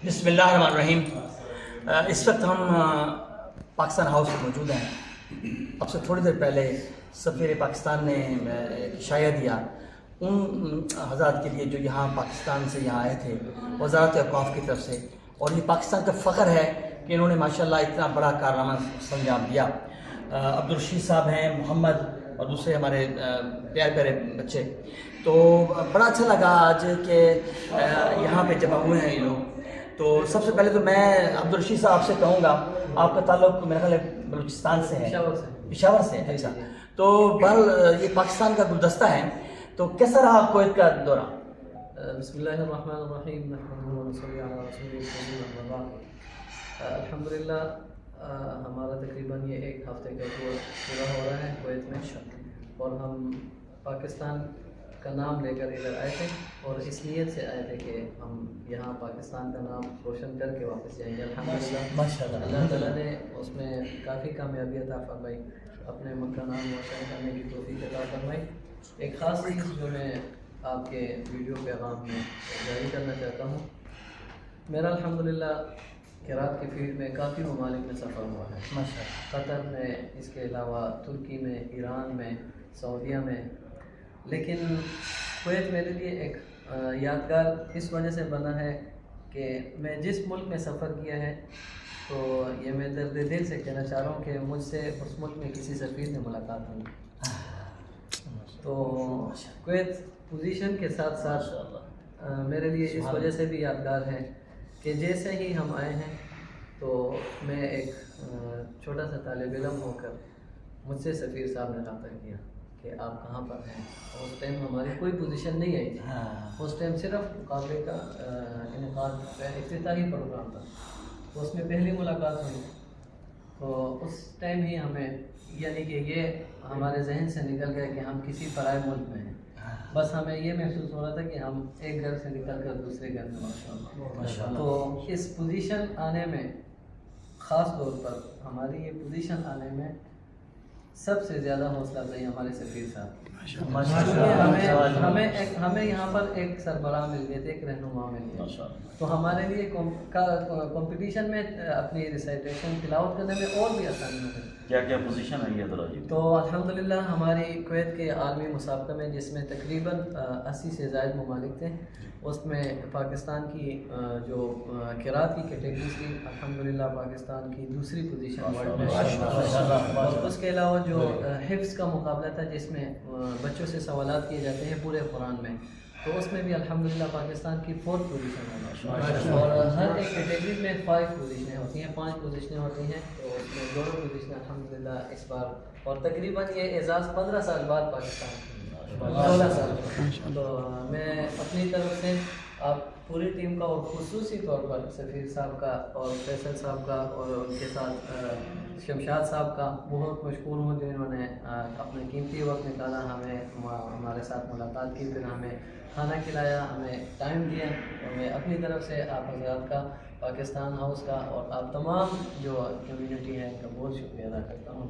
بسم اللہ الرحمن الرحیم۔ اس وقت ہم پاکستان ہاؤس میں موجود ہیں۔ اب سے تھوڑی دیر پہلے سفیر پاکستان نے ایک اشاعیہ دیا ان حضرات کے لیے جو یہاں پاکستان سے یہاں آئے تھے وزارت اوقاف کی طرف سے، اور یہ پاکستان کا فخر ہے کہ انہوں نے ماشاءاللہ اتنا بڑا کارنامہ انجام دیا۔ عبدالرشید صاحب ہیں، محمد اور دوسرے ہمارے پیارے پیارے بچے، تو بڑا اچھا لگا آج کہ یہاں پہ جمع ہوئے ہیں یہ لوگ۔ تو سب سے پہلے تو میں عبدالرشید صاحب سے کہوں گا، آپ کا تعلق میرا خیال ہے بلوچستان سے ہے، پشاور سے ہے، اچھا، تو بہرحال یہ پاکستان کا گلدستہ ہے، تو کیسا رہا کویت کا دورہ؟ بسم اللہ الرحمن الرحیم، نحمدہ و نصلی علی رسولہ الکریم، اما بعد۔ الحمدللہ ہمارا تقریباً یہ ایک ہفتے کا ٹور پورا ہو رہا ہے کویت میں، اور ہم پاکستان کا نام لے کر ادھر آئے تھے، اور اس نیت سے آئے تھے کہ ہم یہاں پاکستان کا نام روشن کر کے واپس جائیں گے۔ الحمدللہ ماشاءاللہ اللہ تعالیٰ نے اس میں کافی کامیابی عطا فرمائی، اپنے ملک کا نام روشن کرنے کی توفیق عطا فرمائی۔ ایک خاص چیز جو میں آپ کے ویڈیو پیغام میں جاری کرنا چاہتا ہوں، میرا الحمدللہ قرات کی فیلڈ میں کافی ممالک میں سفر ہوا ہے، قطر میں، اس کے علاوہ ترکی میں، ایران میں، سعودیہ میں، لیکن کویت میرے لیے ایک یادگار اس وجہ سے بنا ہے کہ میں جس ملک میں سفر کیا ہے، تو یہ میں درد دل سے کہنا چاہ رہا ہوں کہ مجھ سے اس ملک میں کسی سفیر نے ملاقات ہوئی، تو کویت پوزیشن کے ساتھ ساتھ میرے لیے اس وجہ سے بھی یادگار ہے کہ جیسے ہی ہم آئے ہیں تو میں ایک چھوٹا سا طالب علم ہو کر مجھ سے سفیر صاحب نے رابطہ کیا کہ آپ کہاں پر ہیں۔ اس ٹائم ہماری کوئی پوزیشن نہیں آئی تھی، اس ٹائم صرف مقابلے کا انعقاد افتتاحی پروگرام تھا، تو اس میں پہلی ملاقات ہوئی، تو اس ٹائم ہی ہمیں یعنی کہ یہ ہمارے ذہن سے نکل گیا کہ ہم کسی پرائے ملک میں ہیں، بس ہمیں یہ محسوس ہو رہا تھا کہ ہم ایک گھر سے نکل کر دوسرے گھر میں، تو اس پوزیشن آنے میں خاص طور پر ہماری یہ پوزیشن آنے میں سب سے زیادہ حوصلہ افزائی ہمارے سفیر صاحب، ہمیں یہاں پر ایک سربراہ مل گئے تھے، ایک رہنما مل گئے، تو ہمارے لیے کمپٹیشن میں اپنی ریسائٹیشن تلاوت کرنے میں اور بھی آسانی ہو گئی۔ کیا کیا پوزیشن ہے یہ ذرا جی؟ تو الحمدللہ ہماری کویت کے عالمی مسابقہ میں، جس میں تقریباً 80 سے زائد ممالک تھے، اس میں پاکستان کی جو قرات کی کیٹیگری تھی، الحمدللہ پاکستان کی دوسری پوزیشن ورلڈ میں، اور اس کے علاوہ جو حفظ کا مقابلہ تھا جس میں بچوں سے سوالات کیے جاتے ہیں پورے قرآن میں، تو اس میں بھی الحمدللہ پاکستان کی 4th پوزیشن ہے، اور ہر ایک کیٹیگری میں 5 پوزیشنیں ہوتی ہیں، 5 پوزیشنیں ہوتی ہیں، تو اس میں 2 پوزیشنیں الحمدللہ اس بار، اور تقریباً یہ اعزاز 15 سال بعد پاکستان 16 سال، تو میں اپنی طرف سے آپ پوری ٹیم کا اور خصوصی طور پر سفیر صاحب کا اور فیصل صاحب کا اور ان کے ساتھ شمشاد صاحب کا بہت مشکور ہوں، جنہوں نے اپنے قیمتی وقت نکالا، ہمارے ساتھ ملاقات کی، پھر ہمیں کھانا کھلایا، ہمیں ٹائم دیا، اور میں اپنی طرف سے آپ حضرات کا، پاکستان ہاؤس کا اور آپ تمام جو کمیونٹی ہے ان کا بہت شکریہ ادا کرتا ہوں۔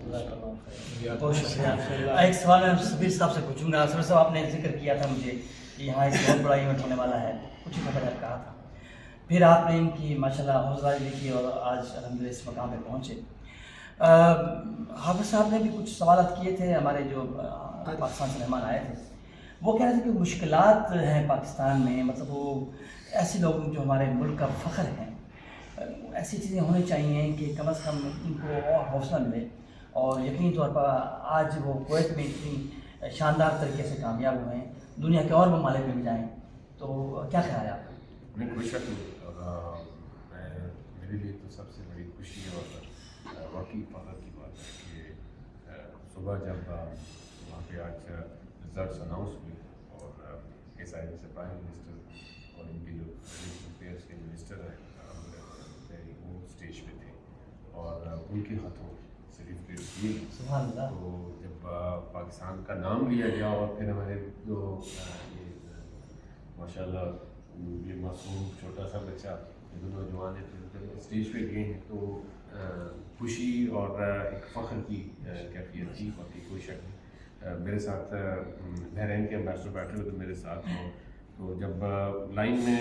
بہت شکریہ۔ ایک سوال میں سفیر صاحب سے پوچھوں گا۔ سفیر صاحب، آپ نے ذکر کیا تھا مجھے کہ یہاں ایک بہت بڑا ایونٹ ہونے والا ہے، کچھ ہی پہلے کہا تھا، پھر آپ نے ان کی ماشاءاللہ حوصلہ افزائی کی اور آج الحمدللہ اس مقام پہ پہنچے۔ حافظ صاحب نے بھی کچھ سوالات کیے تھے، ہمارے جو پاکستان سے مہمان آئے تھے، وہ کہہ رہے تھے کہ مشکلات ہیں پاکستان میں، مطلب وہ ایسے لوگ جو ہمارے ملک کا فخر ہیں، ایسی چیزیں ہونی چاہیے کہ کم از کم ان کو اور حوصلہ ملے، اور یقینی طور پر آج وہ کویت میں اتنی شاندار طریقے سے کامیاب ہوئے ہیں، دنیا کے اور ممالک میں بھی جائیں، تو کیا خیال ہے آپ؟ نہیں، کوئی شک نہیں، اور میرے لیے تو سب سے بڑی خوشی اور واقعی فخر کی بات ہے کہ صبح جب وہاں پہ آج ریزلٹس اناؤنس ہوئے اور اس آئے سے پرائم منسٹر اور ان کے جو افیئرس کے منسٹر ہیں وہ اسٹیج پہ تھے، اور ان کے ہاتھوں سرٹیفکیٹ دیے، تو جب پاکستان کا نام لیا گیا اور پھر ہمارے جو ماشاء اللہ یہ معصوم چھوٹا سا بچہ، جو نوجوان ہے، جب اسٹیج پہ گئے ہیں تو خوشی اور ایک فخر کی کیفیت تھی، باقی کوئی شک نہیں۔ میرے ساتھ بحرین کے امبیسڈر بیٹھے ہوئے تو میرے ساتھ ہوں، تو جب لائن میں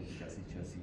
85-86